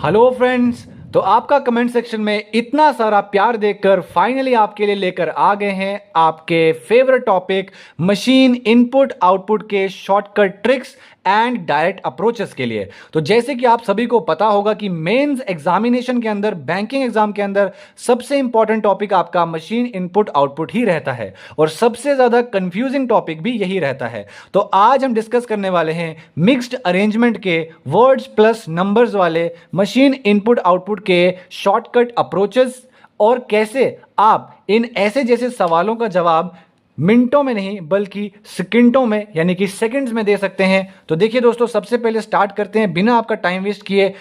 Hello friends. तो आपका comment section में इतना सारा प्यार देखकर फाइनली आपके लिए लेकर आ गए हैं आपके favourite topic machine input output के shortcut tricks and direct approaches के लिए। तो जैसे कि आप सभी को पता होगा कि मेंस एग्जामिनेशन के अंदर, बैंकिंग एग्जाम के अंदर सबसे इंपॉर्टेंट टॉपिक आपका मशीन इनपुट आउटपुट ही रहता है और सबसे ज्यादा कंफ्यूजिंग टॉपिक भी यही रहता है। तो आज हम डिस्कस करने वाले हैं मिक्स्ड अरेंजमेंट के वर्ड्स प्लस नंबर्स वाले मशीन इनपुट आउटपुट के शॉर्टकट अप्रोचेस और कैसे आप इन ऐसे जैसे सवालों का जवाब मिनटों में नहीं बल्कि सेकंडों में यानी कि सेकंड्स में दे सकते हैं। तो देखिए दोस्तों, सबसे पहले स्टार्ट करते हैं बिना आपका टाइम वेस्ट किए।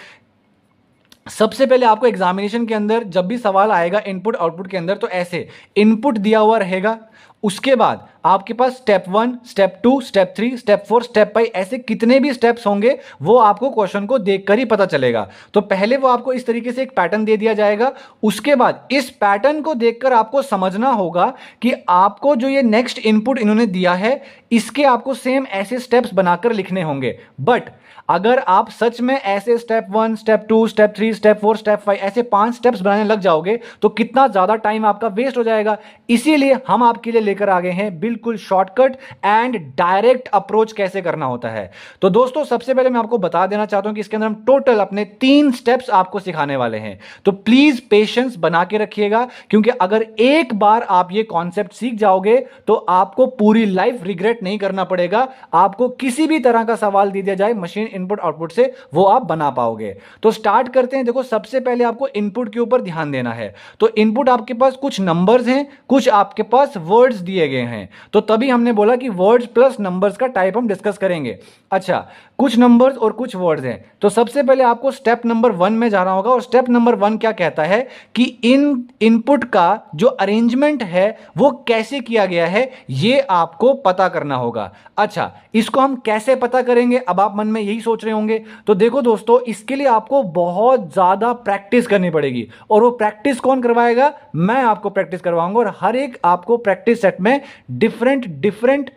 सबसे पहले आपको एग्जामिनेशन के अंदर जब भी सवाल आएगा इनपुट आउटपुट के अंदर, तो ऐसे इनपुट दिया हुआ रहेगा, उसके बाद आपके पास step 1, step 2, step 3, step 4, step 5 ऐसे कितने भी स्टेप्स होंगे वो आपको क्वेश्चन को देखकर ही पता चलेगा। तो पहले वो आपको इस तरीके से एक पैटर्न दे दिया जाएगा, उसके बाद इस पैटर्न को देखकर आपको समझना होगा कि आपको जो ये नेक्स्ट इनपुट इन्होंने दिया है इसके आपको सेम ऐसे स्टेप्स बनाकर लिखने होंगे। बट अगर आप सच में ऐसे step 1, step 2, step 3, step 4, step 5 ऐसे 5 स्टेप्स बनाने लग जाओगे तो कितना ज्यादा टाइम आपका वेस्ट हो जाएगा। इसीलिए हम आपके लिए लेकर आ गए हैं बिल्कुल शॉर्टकट एंड डायरेक्ट अप्रोच कैसे करना होता है। तो दोस्तों, सबसे पहले मैं आपको बता देना चाहता हूं कि इसके अंदर हम टोटल अपने 3 स्टेप्स आपको सिखाने वाले हैं। तो प्लीज पेशेंस बना के रखिएगा, क्योंकि अगर एक बार आप ये कॉन्सेप्ट सीख जाओगे तो आपको पूरी लाइफ रिग्रेट नहीं करना पड़ेगा। आपको किसी भी तरह का सवाल दे दिया जाए मशीन इनपुट आउटपुट से, वो आप बना पाओगे। तो स्टार्ट करते हैं। देखो, सबसे पहले आपको इनपुट के ऊपर ध्यान देना है। तो इनपुट आपके पास कुछ नंबर्स हैं, कुछ आपके पास वर्ड्स दिए गए हैं। तो तभी हमने बोला कि वर्ड्स प्लस नंबर्स का टाइप हम डिस्कस करेंगे। अच्छा, कुछ नंबर्स और कुछ वर्ड्स हैं। तो सबसे पहले आपको स्टेप नंबर 1 में जाना होगा और स्टेप नंबर 1 क्या कहता है कि इन इनपुट का जो अरेंजमेंट है वो कैसे किया गया है ये आपको पता करना होगा। अच्छा, इसको हम कैसे पता करेंगे, अब आप मन में यही सोच रहे होंगे। तो देखो दोस्तों, इसके लिए आपको बहुत ज्यादा प्रैक्टिस करनी पड़ेगी और वो प्रैक्टिस कौन करवाएगा? मैं आपको प्रैक्टिस करवाऊंगा और हर एक आपको प्रैक्टिस सेट में डिफरेंट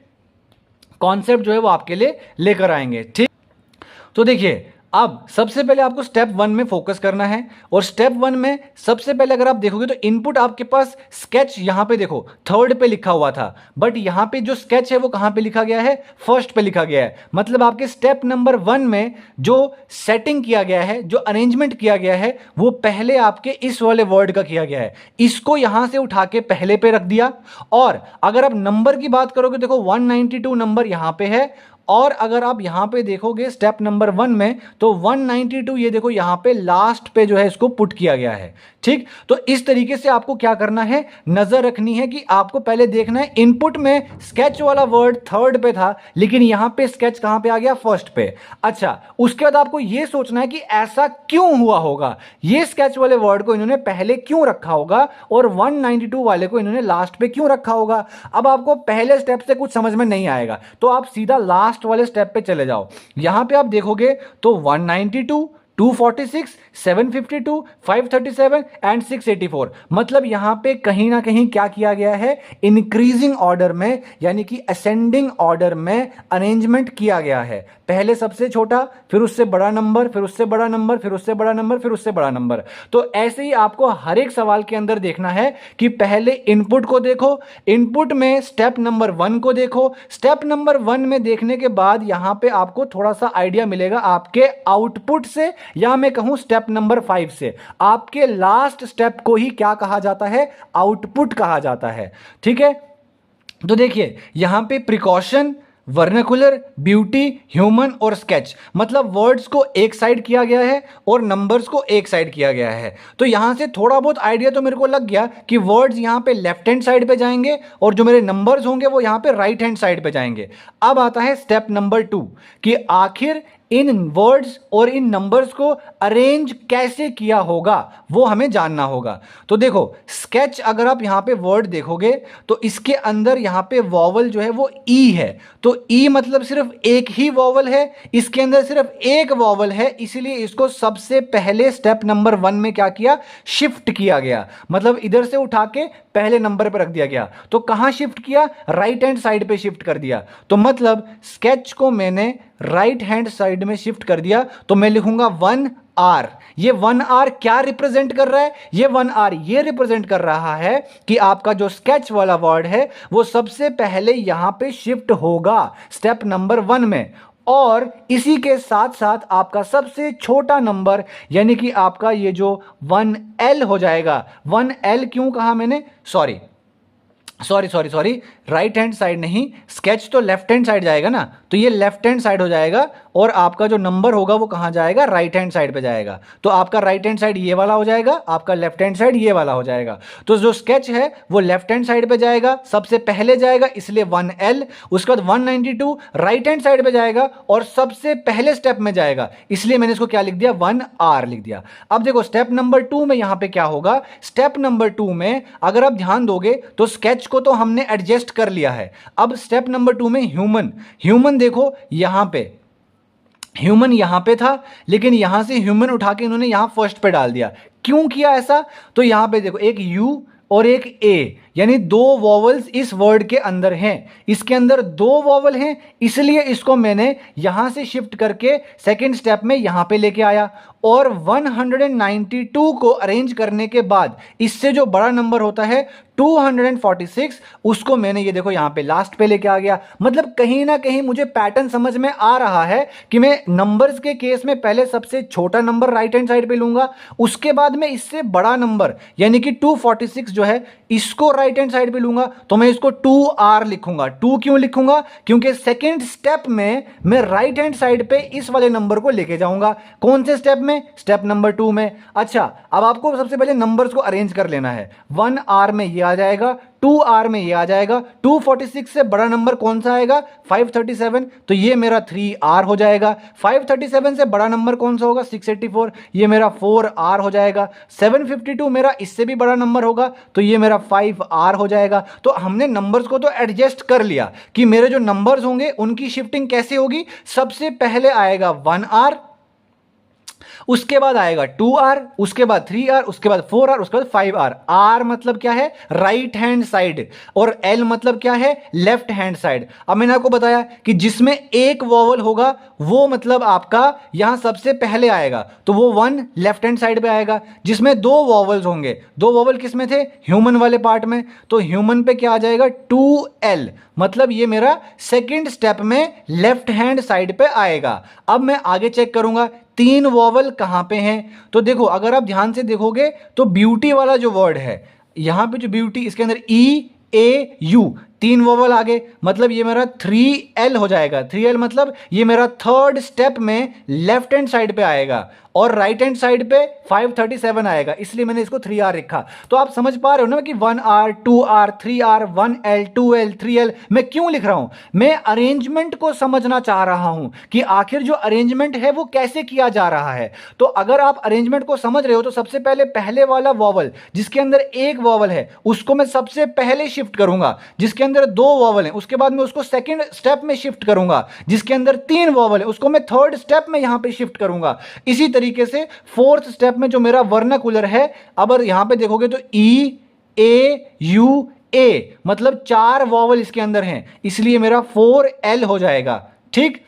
कॉन्सेप्ट जो है वो आपके लिए लेकर आएंगे। ठीक, तो देखिए, अब सबसे पहले आपको स्टेप 1 में फोकस करना है और स्टेप 1 में सबसे पहले अगर आप देखोगे तो इनपुट आपके पास स्केच यहां पे देखो 3rd पे लिखा हुआ था, बट यहां पे जो स्केच है वो कहां पे लिखा गया है? 1st पे लिखा गया है। मतलब आपके स्टेप नंबर 1 में जो सेटिंग किया गया है, जो अरेंजमेंट किया गया है, वो पहले आपके इस वाले वर्ड का किया गया है। इसको यहां से उठा के पहले पे रख दिया। और अगर आप नंबर की बात करोगे, देखो 192 नंबर यहां पे है और अगर आप यहां पे देखोगे स्टेप नंबर 1 में तो 192 ये देखो यहां पे लास्ट पे जो है इसको पुट किया गया है। ठीक, तो इस तरीके से आपको क्या करना है, नजर रखनी है कि आपको पहले देखना है इनपुट में स्केच वाला वर्ड 3rd पे था लेकिन यहां पे स्केच कहां पे आ गया? 1st पे। अच्छा, उसके बाद आपको यह सोचना है कि ऐसा क्यों हुआ होगा, ये स्केच वाले वर्ड को इन्होंने पहले क्यों रखा होगा और 192 वाले को इन्होंने लास्ट पे क्यों रखा होगा। अब आपको पहले स्टेप से कुछ समझ में नहीं आएगा तो आप सीधा लास्ट वाले स्टेप पे चले जाओ। यहां पे आप देखोगे तो 192, 246, 752, 537 एंड 684, मतलब यहां पे कहीं ना कहीं क्या किया गया है? इंक्रीजिंग ऑर्डर में यानी कि असेंडिंग ऑर्डर में अरेंजमेंट किया गया है। पहले सबसे छोटा, फिर उससे बड़ा नंबर, फिर उससे बड़ा नंबर, फिर उससे बड़ा नंबर, फिर उससे बड़ा नंबर। तो ऐसे ही आपको हर एक सवाल के अंदर देखना है कि पहले इनपुट को देखो, इनपुट में स्टेप नंबर 1 को देखो, स्टेप नंबर 1 में देखने के बाद यहां पे आपको थोड़ा सा आइडिया मिलेगा आपके आउटपुट से, या मैं कहूं स्टेप नंबर 5 से। आपके लास्ट स्टेप को ही क्या कहा जाता है? आउटपुट कहा जाता है। ठीक है, तो देखिए यहां पे प्रिकॉशन, वर्नाकुलर, ब्यूटी, ह्यूमन और स्केच, मतलब वर्ड्स को एक साइड किया गया है और नंबर्स को एक साइड किया गया है। तो यहां से थोड़ा बहुत आइडिया तो मेरे को लग गया कि वर्ड्स यहां पे लेफ्ट हैंड साइड पे जाएंगे और जो मेरे नंबर्स होंगे वो यहां पे राइट हैंड साइड पे जाएंगे। अब आता है स्टेप नंबर 2 कि आखिर इन वर्ड्स और इन नंबर्स को अरेंज कैसे किया होगा वो हमें जानना होगा। तो देखो, स्केच अगर आप यहां पे वर्ड देखोगे तो इसके अंदर यहां पे वॉवल जो है वो ई है। तो ई मतलब सिर्फ एक ही वॉवल है, इसके अंदर सिर्फ एक वॉवल है, इसीलिए इसको सबसे पहले स्टेप नंबर 1 में क्या किया? शिफ्ट किया गया। मतलब इधर से उठा के पहले नंबर पर रख दिया गया। तो कहां शिफ्ट किया? राइट हैंड साइड पे शिफ्ट कर दिया। तो मतलब स्केच को मैंने राइट हैंड साइड में शिफ्ट कर दिया तो मैं लिखूंगा 1R। ये 1R क्या रिप्रेजेंट कर रहा है? ये 1R ये रिप्रेजेंट कर रहा है कि आपका जो स्केच वाला वर्ड है वो सबसे पहले यहां पे शिफ्ट होगा स्टेप नंबर 1 में, और इसी के साथ साथ आपका सबसे छोटा नंबर यानी कि आपका ये जो 1L हो जाएगा। 1L क्यों कहा मैंने? सॉरी, राइट हैंड साइड नहीं, स्केच तो लेफ्ट हैंड साइड जाएगा ना, तो ये लेफ्ट हैंड साइड हो जाएगा और आपका जो नंबर होगा वो कहां जाएगा? राइट हैंड साइड पे जाएगा। तो आपका राइट हैंड साइड ये वाला हो जाएगा, आपका लेफ्ट हैंड साइड ये वाला हो जाएगा। तो जो स्केच है वो लेफ्ट हैंड साइड पे जाएगा, सबसे पहले जाएगा, इसलिए 1L। उसके बाद 192 राइट हैंड साइड पे जाएगा और सबसे पहले स्टेप में जाएगा, इसलिए मैंने इसको क्या लिख दिया? 1R लिख दिया। अब देखो स्टेप नंबर 2 में यहां पे क्या होगा? स्टेप नंबर 2 में अगर आप ध्यान दोगे तो स्केच को तो हमने एडजस्ट कर लिया है। अब स्टेप नंबर 2 में ह्यूमन देखो यहां पे, ह्यूमन यहां पे था, लेकिन यहां से ह्यूमन उठा के इन्होंने यहां फर्स्ट पे डाल दिया। क्यों किया ऐसा? तो यहां पे देखो एक यू और एक ए, यानी 2 वॉवल्स इस वर्ड के अंदर हैं। इसके अंदर 2 वॉवल हैं, इसलिए इसको मैंने यहां से शिफ्ट करके सेकंड स्टेप में यहां पे लेके आया। और 192 को अरेंज करने के बाद इससे जो बड़ा नंबर होता है 246, उसको मैंने ये देखो यहां पे लास्ट पे लेके आ गया। मतलब कहीं ना कहीं मुझे पैटर्न समझ में आ रहा है कि मैं नंबर्स के केस में पहले सबसे छोटा नंबर राइट हैंड साइड पे लूंगा, उसके बाद में इससे बड़ा नंबर यानी कि 246 जो है इसको राइट हैंड साइड पे लूंगा, तो मैं इसको 2R लिखूंगा। 2 क्यों लिखूंगा? क्योंकि सेकंड स्टेप में मैं राइट हैंड साइड पे इस वाले नंबर को लेके जाऊंगा। कौन से स्टेप में? स्टेप नंबर 2 में। अच्छा, अब आपको सबसे पहले नंबर्स को अरेंज कर लेना है। 1R में ये आ जाएगा, 2R में ये आ जाएगा, 246 से बड़ा नंबर कौन सा आएगा? 537, तो ये मेरा 3R हो जाएगा। 537 से बड़ा नंबर कौन सा होगा? 684, ये मेरा 4R हो जाएगा। 752 मेरा इससे भी बड़ा नंबर होगा, तो ये मेरा 5R हो जाएगा। तो हमने नंबर्स को तो एडजस्ट कर लिया कि मेरे जो नंबर्स होंगे उनकी शिफ्टिंग कैसे होगी। सबसे पहले आएगा 1R, उसके बाद आएगा 2R, उसके बाद 3R, उसके बाद 4R, उसके बाद 5R। R मतलब क्या है? राइट हैंड साइड, और L मतलब क्या है? Left hand side. अब मैंने आपको बताया कि जिसमें एक वॉवल होगा वो मतलब आपका यहां सबसे पहले आएगा, तो वो 1 लेफ्ट हैंड साइड पे आएगा। जिसमें 2 वॉवल्स होंगे, 2 वॉवल किस में थे? ह्यूमन वाले पार्ट में, तो ह्यूमन पे क्या आ जाएगा? 2L, मतलब ये मेरा सेकेंड स्टेप में लेफ्ट हैंड साइड पे आएगा। अब मैं आगे चेक करूंगा 3 वॉवल कहां पे हैं, तो देखो अगर आप ध्यान से देखोगे तो ब्यूटी वाला जो वर्ड है यहां पे, जो ब्यूटी, इसके अंदर EAU 3 वॉवल आगे, मतलब ये मेरा 3L हो जाएगा। 3L मतलब ये मेरा थर्ड स्टेप में लेफ्ट हैंड साइड पे आएगा और राइट हैंड साइड पे 537 आएगा, इसलिए मैंने इसको 3R लिखा। तो आप समझ पा रहे हो ना कि 1R 2R 3R 1L 2L 3L मैं क्यों लिख रहा हूं? मैं अरेंजमेंट को समझना चाह रहा हूं कि आखिर जो अरेंजमेंट है वो कैसे किया जा रहा है। तो अगर आप अरेंजमेंट को समझ रहे हो तो सबसे पहले पहले वाला वॉवल जिसके अंदर एक वॉवल है उसको मैं सबसे पहले शिफ्ट करूंगा, जिसके अंदर 2 वॉवल हैं उसके बाद मैं उसको सेकंड स्टेप में शिफ्ट करूंगा, जिसके अंदर 3 वॉवल है उसको मैं थर्ड स्टेप में यहां पे शिफ्ट करूंगा। इसी तरीके से फोर्थ स्टेप में जो मेरा वर्नाकुलर है, अब यहां पे देखोगे तो EAUA मतलब 4 वॉवल इसके अंदर हैं, इसलिए मेरा 4L हो जाएगा। ठीक,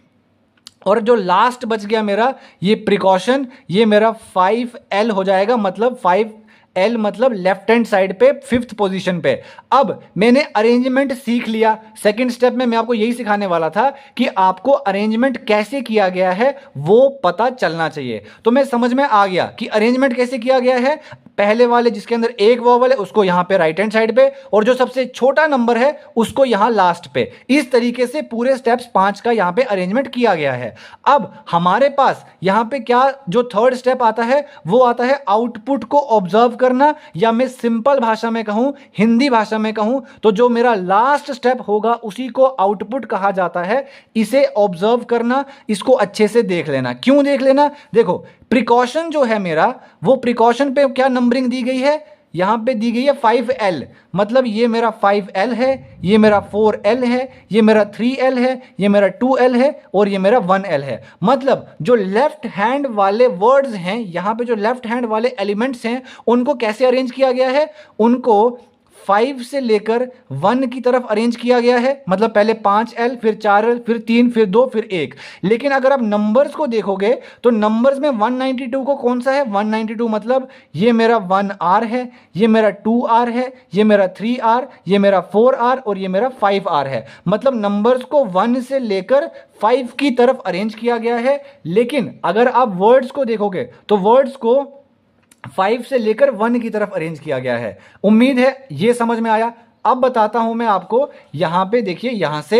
और जो लास्ट बच गया मेरा ये प्रिकॉशन, ये मेरा 5L हो जाएगा, मतलब 5L मतलब लेफ्ट हैंड साइड पे 5th पोजीशन पे। अब मैंने अरेंजमेंट सीख लिया। सेकंड स्टेप में मैं आपको यही सिखाने वाला था कि आपको अरेंजमेंट कैसे किया गया है वो पता चलना चाहिए। तो मैं समझ में आ गया कि अरेंजमेंट कैसे किया गया है। पहले वाले जिसके अंदर एक वॉवल है उसको यहां पे राइट हैंड साइड पे, और जो सबसे छोटा नंबर है उसको यहां लास्ट पे। इस तरीके से पूरे स्टेप्स 5 का यहां पे अरेंजमेंट किया गया है। अब हमारे पास यहां पे क्या जो थर्ड स्टेप आता है वो आता है आउटपुट को ऑब्जर्व करना, या मैं सिंपल भाषा में कहूं, हिंदी भाषा में कहूं तो जो मेरा लास्ट स्टेप होगा उसी को आउटपुट कहा जाता है। इसे ऑब्जर्व करना, इसको अच्छे से देख लेना। क्यों देख लेना? देखो प्रिकॉशन जो है मेरा, वो प्रिकॉशन पे क्या नंबरिंग दी गई है? यहां पे दी गई है 5L, मतलब ये मेरा 5L है, ये मेरा 4L है, ये मेरा 3L है, ये मेरा 2L है और ये मेरा 1L है। मतलब जो लेफ्ट हैंड वाले वर्ड्स हैं, यहां पे जो लेफ्ट हैंड वाले एलिमेंट्स हैं उनको कैसे अरेंज किया गया है? उनको 5 से लेकर 1 की तरफ अरेंज किया गया है, मतलब पहले 5L, फिर 4L, फिर 3, फिर 2, फिर 1। लेकिन अगर आप नंबर्स को देखोगे तो नंबर्स में 192 को कौन सा है, 192 मतलब ये मेरा 1R है, ये मेरा 2R है, ये मेरा 3R, ये मेरा 4R और ये मेरा 5R है। मतलब नंबर्स को 1 से लेकर 5 की तरफ अरेंज किया गया है। लेकिन अगर आप वर्ड्स को देखोगे तो वर्ड्स को 5 से लेकर 1 की तरफ अरेंज किया गया है। उम्मीद है ये समझ में आया। अब बताता हूं मैं आपको, यहां पे देखिए, यहां से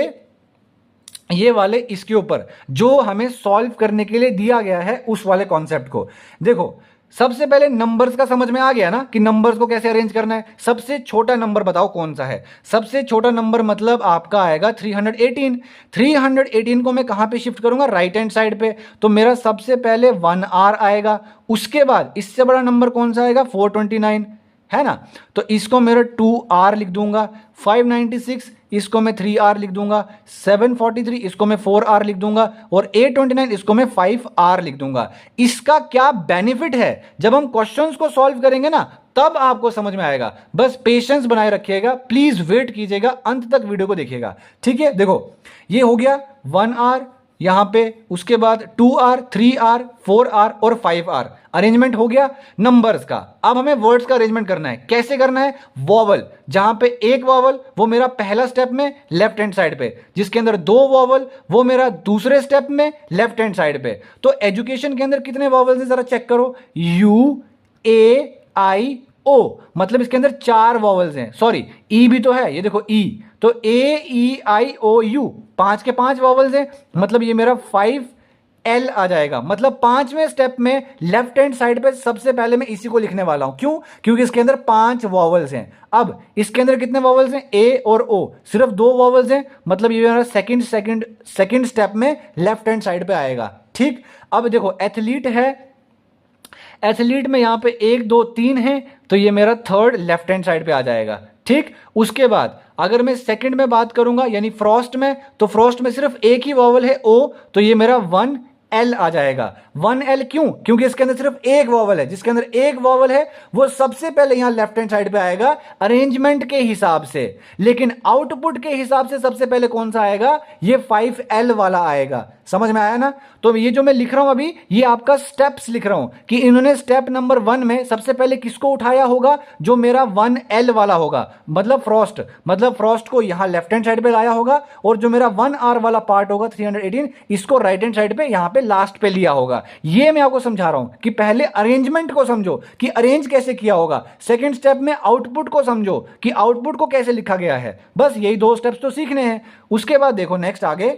ये वाले इसके ऊपर जो हमें सॉल्व करने के लिए दिया गया है उस वाले कॉन्सेप्ट को देखो। सबसे पहले नंबर्स का समझ में आ गया ना कि नंबर्स को कैसे अरेंज करना है। सबसे छोटा नंबर बताओ कौन सा है। सबसे छोटा नंबर मतलब आपका आएगा 318। 318 को मैं कहां पे शिफ्ट करूंगा, राइट हैंड साइड पे। तो मेरा सबसे पहले 1R आएगा, उसके बाद इससे बड़ा नंबर कौन सा आएगा, 429 है ना। तो इसको मेरा 2R लिख दूंगा। 596 इसको मैं 3R लिख दूंगा। 743 इसको मैं 4R लिख दूंगा और 829 इसको मैं 5R लिख दूंगा। इसका क्या बेनिफिट है, जब हम क्वेश्चंस को सॉल्व करेंगे ना तब आपको समझ में आएगा। बस पेशेंस बनाए रखिएगा, प्लीज वेट कीजिएगा, अंत तक वीडियो को देखिएगा, ठीक है। देखो ये हो गया 1R यहां पे, उसके बाद 2R, 3R, 4R और 5R अरेंजमेंट हो गया नंबर्स का। अब हमें वर्ड्स का अरेंजमेंट करना है। कैसे करना है, वॉवल, जहां पे एक वॉवल वो मेरा पहला स्टेप में लेफ्ट हैंड साइड पे, जिसके अंदर 2 वॉवल वो मेरा दूसरे स्टेप में लेफ्ट हैंड साइड पे। तो एजुकेशन के अंदर कितने वॉवल्स हैं जरा चेक करो, U-A-I-O, मतलब इसके अंदर 4 वॉवल्स हैं। सॉरी ई भी तो है, ये देखो ई, तो A-E-I-O-U 5 के 5 वॉवल्स हैं, मतलब ये मेरा 5L आ जाएगा। मतलब 5वें स्टेप में लेफ्ट हैंड साइड पे सबसे पहले मैं इसी को लिखने वाला हूं। क्यों, क्योंकि इसके अंदर 5 वॉवल्स हैं। अब इसके अंदर कितने वॉवल्स हैं, A और O, सिर्फ 2 वॉवल्स हैं, मतलब ये मेरा सेकंड स्टेप में लेफ्ट हैंड साइड पे आएगा, ठीक। अब देखो एथलीट है, एथलीट में यहां पे 1 2 3 है, तो ये मेरा थर्ड लेफ्ट हैंड साइड पे आ जाएगा, ठीक। उसके बाद अगर मैं सेकंड में बात करूंगा यानी फ्रॉस्ट में, तो फ्रॉस्ट में सिर्फ एक ही वॉवल है O, तो ये मेरा 1L आ जाएगा। 1L क्यों, क्योंकि इसके अंदर सिर्फ एक वॉवल है, जिसके अंदर एक वॉवल है वो सबसे पहले यहां लेफ्ट हैंड साइड पे आएगा अरेंजमेंट के हिसाब से। लेकिन आउटपुट के हिसाब से सबसे पहले कौन सा आएगा, ये 5L वाला आएगा। समझ में आया ना। तो ये जो मैं लिख रहा हूं अभी, ये आपका स्टेप्स लिख रहा हूं कि इन्होंने स्टेप नंबर 1 में सबसे पहले किसको उठाया होगा, जो मेरा 1L वाला होगा, मतलब फ्रॉस्ट को यहां लेफ्ट हैंड साइड पे लाया होगा, और जो मेरा 1R वाला पार्ट होगा 318, इसको राइट हैंड साइड पे यहां पे लास्ट पे लिया होगा। ये मैं आपको समझा रहा हूं कि पहले अरेंजमेंट को समझो कि अरेंज कैसे किया होगा, सेकंड स्टेप में आउटपुट को समझो कि आउटपुट को कैसे लिखा गया है। बस यही 2 स्टेप्स तो सीखने हैं। उसके बाद देखो नेक्स्ट आगे,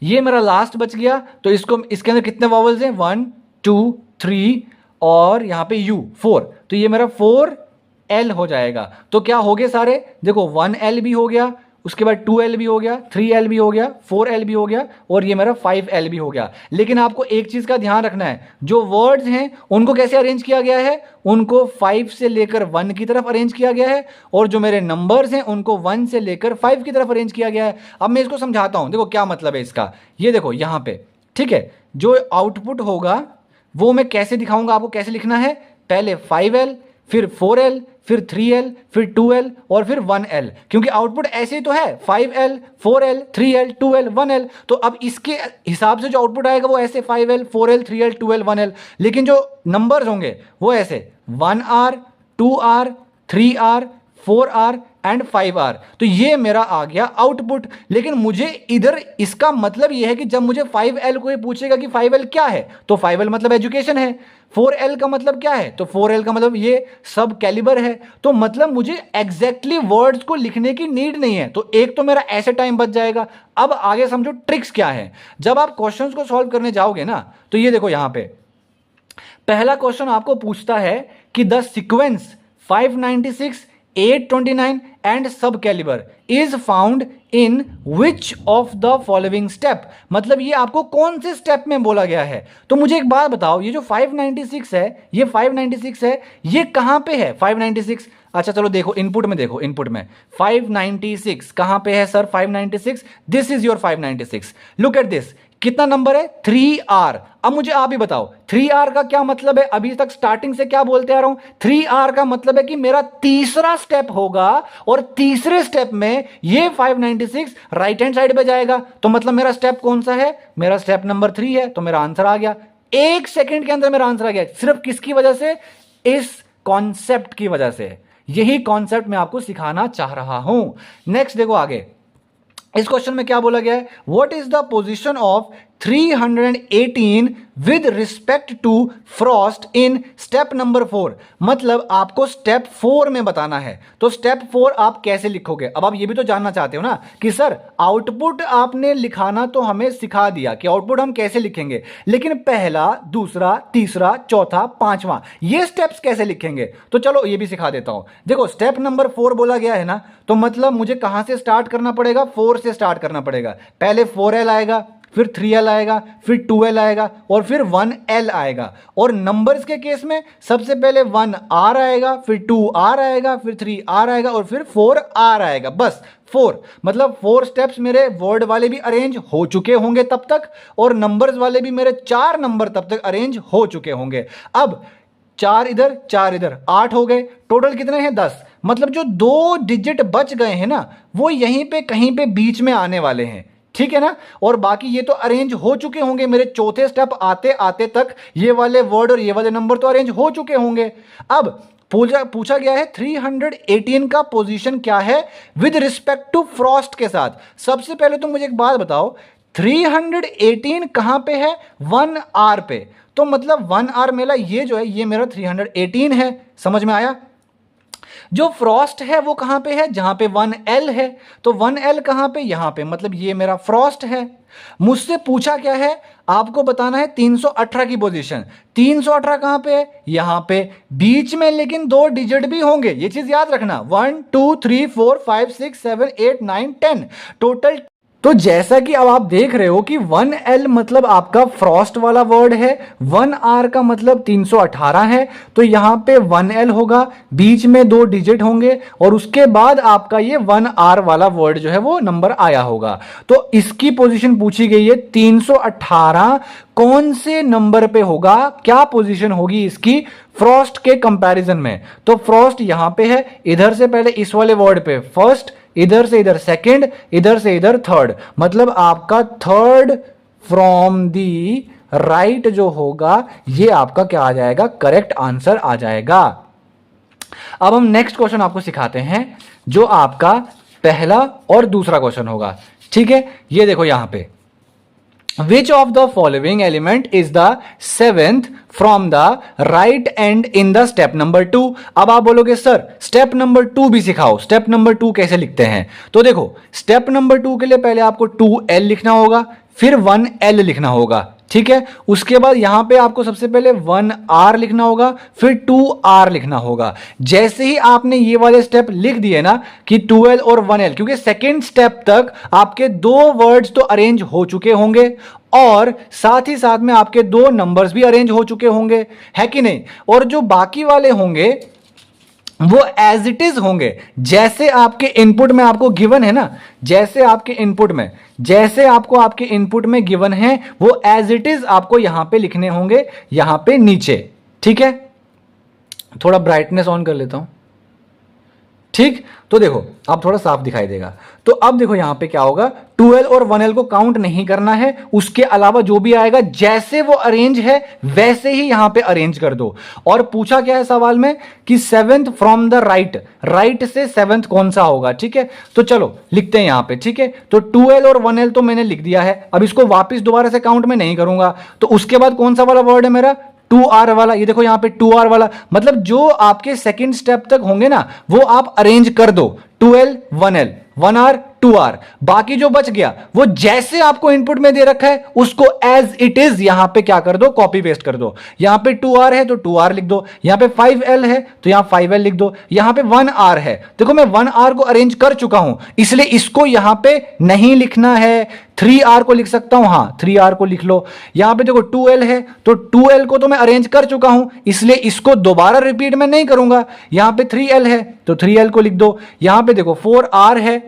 ये मेरा लास्ट बच गया, तो इसको इसके अंदर कितने वॉवल्स हैं, 1 2 3 और यहां पे U 4, तो ये मेरा 4L हो जाएगा। तो क्या हो गए सारे, देखो 1L भी हो गया, उसके बाद 2L भी हो गया, 3L भी हो गया, 4L भी हो गया और ये मेरा 5L भी हो गया। लेकिन आपको एक चीज का ध्यान रखना है, जो वर्ड्स हैं उनको कैसे अरेंज किया गया है, उनको 5 से लेकर 1 की तरफ अरेंज किया गया है, और जो मेरे नंबर्स हैं उनको 1 से लेकर 5 की तरफ अरेंज किया गया है। अब मैं इसको समझाता हूं, देखो क्या मतलब है इसका। ये देखो यहां पे, ठीक है, जो आउटपुट होगा वो मैं कैसे दिखाऊंगा आपको, कैसे लिखना है, पहले 5L, फिर 4L, फिर 3L, फिर 2L और फिर 1L, क्योंकि आउटपुट ऐसे ही तो है, 5L, 4L, 3L, 2L, 1L। तो अब इसके हिसाब से जो आउटपुट आएगा वो ऐसे 5L, 4L, 3L, 2L, 1L। लेकिन जो नंबर्स होंगे वो ऐसे 1R, 2R, 3R, 4R and 5R। तो ये मेरा आ गया आउटपुट। लेकिन मुझे इधर इसका मतलब ये है कि जब मुझे 5L को ये पूछेगा कि 5L क्या है, तो 5L मतलब एजुकेशन है। 4L का मतलब क्या है, तो 4L का मतलब ये सब कैलिबर है। तो मतलब मुझे एग्जैक्टली वर्ड्स को लिखने की नीड नहीं है। तो एक तो मेरा ऐसे टाइम बच जाएगा। अब आगे समझो ट्रिक्स क्या है। जब आप क्वेश्चंस को सॉल्व करने जाओगे ना, तो ये देखो यहां पे पहला क्वेश्चन आपको पूछता है कि the sequence 596, 829 and sub caliber is found in which of the following step, मतलब ये आपको कौन से स्टेप में बोला गया है। तो मुझे एक बात बताओ, ये जो 596 है, ये 596 है, ये कहां पे है 596? अच्छा चलो देखो इनपुट में, देखो इनपुट में 596 कहां पे है sir, 596, this is your 596। Look at this, कितना नंबर है? 3R। अब मुझे आप ही बताओ 3R का क्या मतलब है? अभी तक स्टार्टिंग से क्या बोलते आ रहा हूं, 3R का मतलब है कि मेरा तीसरा स्टेप होगा और तीसरे स्टेप में ये 596 राइट हैंड साइड पे जाएगा। तो मतलब मेरा स्टेप कौन सा है? मेरा स्टेप नंबर 3 है। तो मेरा आंसर आ गया, 1 सेकंड के अंदर मेरा आंसर आ गया। सिर्फ किसकी वजह से? इस कॉन्सेप्ट की वजह से। यही कॉन्सेप्ट मैं आपको सिखाना चाह रहा हूं। नेक्स्ट देखो आगे, इस क्वेश्चन में क्या बोला गया है? What is the position of 318 with respect to frost in step number 4। मतलब आपको स्टेप 4 में बताना है। तो स्टेप 4 आप कैसे लिखोगे? अब आप ये भी तो जानना चाहते हो ना कि सर आउटपुट आपने लिखाना तो हमें सिखा दिया कि आउटपुट हम कैसे लिखेंगे, लेकिन पहला, दूसरा, तीसरा, चौथा, पांचवां ये स्टेप्स कैसे लिखेंगे? तो चलो ये भी सिखा देता हूं। देखो स्टेप नंबर 4 बोला गया है ना, तो मतलब मुझे कहां से स्टार्ट करना पड़ेगा? 4 से स्टार्ट करना पड़ेगा। पहले 4L आएगा, फिर 3L आएगा, फिर 2L आएगा और फिर 1L आएगा। और नंबर्स के केस में सबसे पहले 1R आएगा, फिर 2R आएगा, फिर 3R आएगा और फिर 4R आएगा। बस 4, मतलब 4 स्टेप्स मेरे वर्ड वाले भी अरेंज हो चुके होंगे तब तक, और नंबर्स वाले भी मेरे 4 नंबर तब तक अरेंज हो चुके होंगे। अब 4 इधर 4 इधर 8 हो गए, टोटल कितने हैं? 10। मतलब जो 2 डिजिट बच गए हैं ना, वो यहीं पे कहीं पे बीच में आने वाले हैं, ठीक है ना। और बाकी ये तो अरेंज हो चुके होंगे मेरे चौथे स्टेप आते आते तक। ये वाले वर्ड और ये वाले नंबर तो अरेंज हो चुके होंगे। अब पूछा गया है 318 का पोजीशन क्या है विद रिस्पेक्ट टू फ्रॉस्ट के साथ। सबसे पहले तो मुझे एक बात बताओ, 318 कहां पे है? 1R पे। तो मतलब 1R मेरा ये जो है ये मेरा 318 है। समझ में आया? जो फ्रॉस्ट है वो कहां पे है? जहां पे 1L है। तो 1L कहां पे? यहां पे। मतलब ये मेरा फ्रॉस्ट है। मुझसे पूछा क्या है? आपको बताना है 318 की पोजीशन। 318 कहां पे है? यहां पे बीच में, लेकिन 2 डिजिट भी होंगे, ये चीज याद रखना। 1 2 3 4 5 6 7 8 9 10 टोटल। तो जैसा कि अब आप देख रहे हो कि 1L मतलब आपका फ्रॉस्ट वाला वर्ड है, 1R का मतलब 318 है। तो यहां पे 1L होगा, बीच में 2 डिजिट होंगे और उसके बाद आपका ये 1R वाला वर्ड जो है वो नंबर आया होगा। तो इसकी पोजीशन पूछी गई है 318 कौन से नंबर पे होगा, क्या पोजीशन होगी इसकी फ्रॉस्ट के कंपैरिजन में। तो फ्रॉस्ट यहां पे है, इधर से पहले इस वाले वर्ड पे फर्स्ट, इधर से इधर सेकंड, इधर से इधर थर्ड। मतलब आपका थर्ड फ्रॉम दी राइट जो होगा ये आपका क्या आ जाएगा? करेक्ट आंसर आ जाएगा। अब हम नेक्स्ट क्वेश्चन आपको सिखाते हैं जो आपका पहला और दूसरा क्वेश्चन होगा, ठीक है। ये देखो यहां पे, Which of the following element is the 7th from the right end in the step number 2? अब आप बोलोगे सर स्टेप नंबर 2 भी सिखाओ, स्टेप नंबर 2 कैसे लिखते हैं? तो देखो स्टेप नंबर 2 के लिए पहले आपको 2L लिखना होगा, फिर 1L लिखना होगा, ठीक है। उसके बाद यहां पे आपको सबसे पहले 1R लिखना होगा, फिर 2R लिखना होगा। जैसे ही आपने ये वाले स्टेप लिख दिए ना कि 2L और 1L, क्योंकि सेकेंड स्टेप तक आपके 2 वर्ड्स तो अरेंज हो चुके होंगे और साथ ही साथ में आपके 2 नंबर्स भी अरेंज हो चुके होंगे, है कि नहीं। और जो बाकी वाले होंगे वो एज इट इज होंगे, जैसे आपके इनपुट में आपको गिवन है ना, जैसे आपके इनपुट में, जैसे आपको आपके इनपुट में गिवन है वो एज इट इज आपको यहां पे लिखने होंगे, यहां पे नीचे, ठीक है। थोड़ा ब्राइटनेस ऑन कर लेता हूं, ठीक। तो देखो अब थोड़ा साफ दिखाई देगा। तो अब देखो यहां पे क्या होगा, 2L और 1L को काउंट नहीं करना है, उसके अलावा जो भी आएगा जैसे वो अरेंज है वैसे ही यहां पे अरेंज कर दो। और पूछा क्या है सवाल में कि 7th from the right, right से 7th कौन सा होगा, ठीक है। तो चलो लिखते हैं यहां पे, ठीक है। तो 2L और 1L तो मैंने लिख दिया है, अब इसको वापस दोबारा से काउंट में नहीं करूंगा। तो उसके बाद कौन सा वाला वर्ड है मेरा? 2R वाला। ये देखो यहां पे 2R वाला, मतलब जो आपके सेकंड स्टेप तक होंगे ना वो आप अरेंज कर दो। 2L 1L 1R 2R, बाकी जो बच गया वो जैसे आपको इनपुट में दे रखा है उसको एज इट इज यहां पे क्या कर दो, कॉपी पेस्ट कर दो। यहां पे 2R है तो 2R लिख दो, यहां पे 5L है तो यहां 5L लिख दो, यहां पे 1R है, देखो मैं 1R को अरेंज कर चुका हूं इसलिए इसको यहां पे नहीं लिखना है। 3R को लिख सकता हूं, हां 3R को लिख लो। यहां पे देखो 2L है तो 2L को तो मैं अरेंज कर चुका हूं इसलिए इसको दोबारा रिपीट में नहीं करूंगा। यहां पे 3L है तो 3L को लिख दो। यहां पे देखो 4R है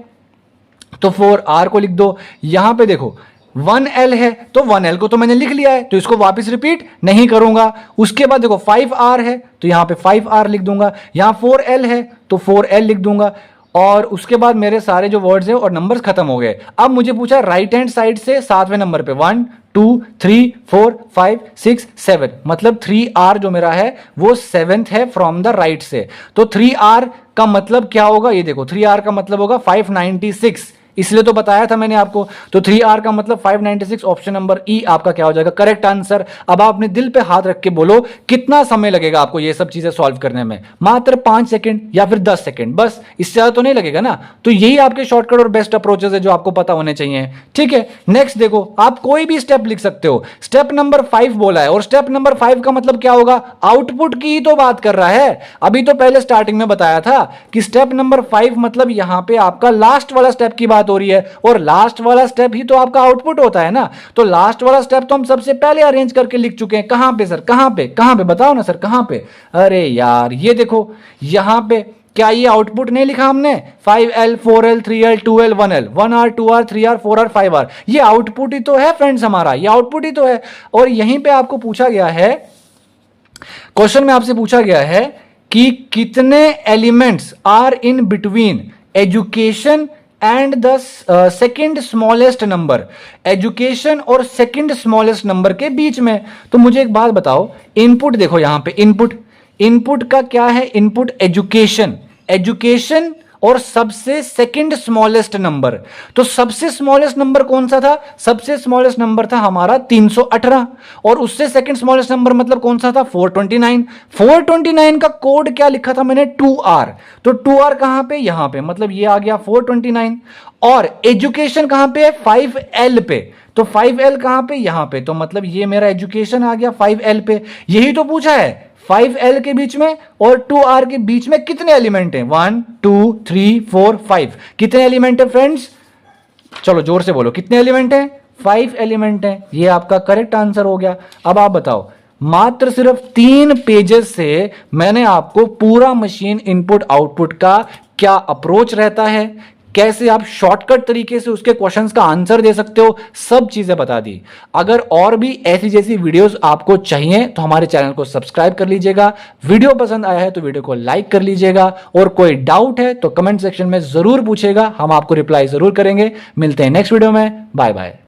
तो 4R को लिख दो। यहां पे देखो 1L है तो 1L को तो मैंने लिख लिया है, तो इसको वापस रिपीट नहीं करूंगा। उसके बाद देखो 5R है तो यहां पे 5R लिख दूंगा, यहां 4L है तो 4L लिख दूंगा, और उसके बाद मेरे सारे जो वर्ड्स हैं और नंबर्स खत्म हो गए। अब मुझे पूछा राइट हैंड साइड से 7वें नंबर पे 1 2 3 4 5 6 7, मतलब 3R जो मेरा है वो 7th है फ्रॉम द राइट से। तो 3R का मतलब क्या होगा, ये देखो 3R का मतलब होगा 596, इसलिए तो बताया था मैंने आपको। तो 3R का मतलब 596, ऑप्शन नंबर ई आपका क्या हो जाएगा, करेक्ट आंसर। अब आप अपने दिल पे हाथ रख के बोलो कितना समय लगेगा आपको ये सब चीजें सॉल्व करने में, मात्र 5 सेकंड या फिर 10 सेकंड, बस, इससे ज्यादा तो नहीं लगेगा ना। तो यही आपके शॉर्टकट और बेस्ट अप्रोचेस है जो आपको पता होने चाहिए, ठीक है। नेक्स्ट देखो, आप कोई भी स्टेप लिख सकते हो। स्टेप नंबर 5 बोला है, और स्टेप नंबर 5 का मतलब क्या होगा, आउटपुट की ही तो बात कर रहा है। अभी तो पहले स्टार्टिंग में बताया था कि स्टेप नंबर 5 मतलब यहां पे आपका लास्ट वाला स्टेप की बात हो रही है, और लास्ट वाला स्टेप ही तो आपका आउटपुट होता है ना। तो लास्ट वाला स्टेप तो हम सबसे पहले अरेंज करके लिख चुके हैं। कहां पे सर, कहां पे बताओ ना सर, कहां पे। अरे यार ये देखो यहां पे क्या ये आउटपुट नहीं लिखा हमने, 5L 4L 3L 2L 1L 1R 2R 3R 4R 5R, ये आउटपुट ही तो है फ्रेंड्स हमारा, ये आउटपुट ही तो है। और यहीं पे आपको पूछा गया है, क्वेश्चन में आपसे पूछा गया है कि कितने elements are in between education and the second smallest number, education और सेकेंड स्मॉलेस्ट नंबर के बीच में। तो मुझे एक बात बताओ, इनपुट देखो यहां पे, इनपुट का क्या है, इनपुट एजुकेशन और सबसे सेकंड स्मॉलेस्ट नंबर। तो सबसे स्मॉलेस्ट नंबर कौन सा था, सबसे स्मॉलेस्ट नंबर था हमारा 318, और उससे सेकंड स्मॉलेस्ट नंबर मतलब कौन सा था, 429। 429 का कोड क्या लिखा था मैंने, 2R। तो 2R कहां पे, यहां पे, मतलब ये आ गया 429। और एजुकेशन कहां पे है, 5L पे। तो 5L कहां पे, यहां पे, तो मतलब ये मेरा एजुकेशन आ गया 5L पे। यही तो पूछा है, 5L के बीच में और 2R के बीच में कितने एलिमेंट हैं, 1 2 3 4 5, कितने एलिमेंट है फ्रेंड्स, चलो जोर से बोलो कितने एलिमेंट हैं, 5 एलिमेंट हैं। ये आपका करेक्ट आंसर हो गया। अब आप बताओ, मात्र सिर्फ 3 पेजेस से मैंने आपको पूरा मशीन इनपुट आउटपुट का क्या अप्रोच रहता है, कैसे आप शॉर्टकट तरीके से उसके क्वेश्चंस का आंसर दे सकते हो, सब चीजें बता दी। अगर और भी ऐसी जैसी वीडियोस आपको चाहिए तो हमारे चैनल को सब्सक्राइब कर लीजिएगा। वीडियो पसंद आया है तो वीडियो को लाइक कर लीजिएगा, और कोई डाउट है तो कमेंट सेक्शन में जरूर पूछेगा, हम आपको रिप्लाई जरूर करेंगे। मिलते हैं नेक्स्ट वीडियो में, बाय बाय।